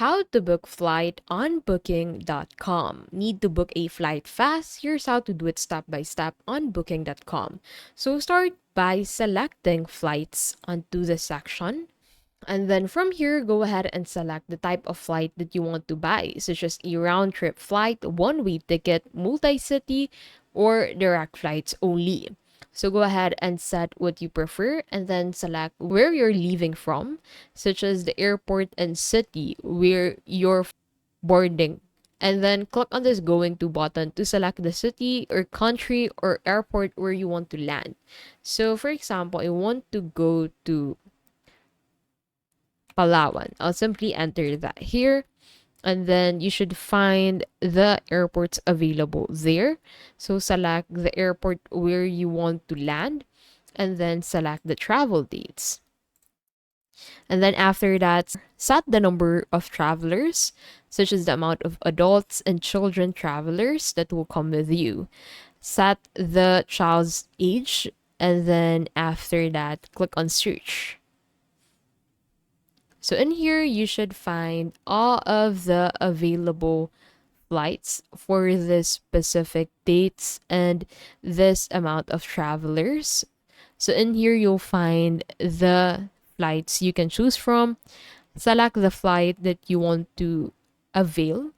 How to book flight on booking.com. Need to book a flight fast? Here's how to do it step by step on booking.com. So start by selecting flights onto the section. And then from here, go ahead and select the type of flight that you want to buy, such as a round trip flight, one-way ticket, multi-city, or direct flights only. So go ahead and set what you prefer and then select where you're leaving from, such as the airport and city where you're boarding. And then click on this going to button to select the city or country or airport where you want to land. So for example, I want to go to Palawan. I'll simply enter that here, and then you should find the airports available there. So select the airport where you want to land and then select the travel dates. And then after that, set the number of travelers, such as the amount of adults and children travelers that will come with you. Set the child's age, and then after that, click on search. So in here, you should find all of the available flights for this specific dates and this amount of travelers. So in here, you'll find the flights you can choose from. Select the flight that you want to avail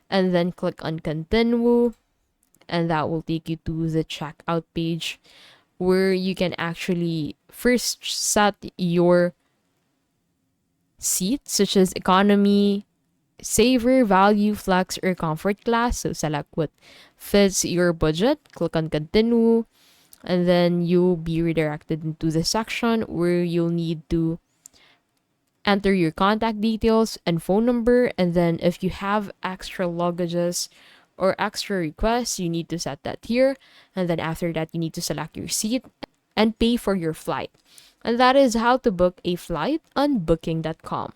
and then click on continue, and that will take you to the checkout page where you can actually first set your seats, such as economy, saver, value, flex, or comfort class. So select what fits your budget, click on continue, and then you'll be redirected into the section where you'll need to enter your contact details and phone number. And then if you have extra luggages or extra requests, you need to set that here. And then after that, you need to select your seat and pay for your flight. And that is how to book a flight on booking.com.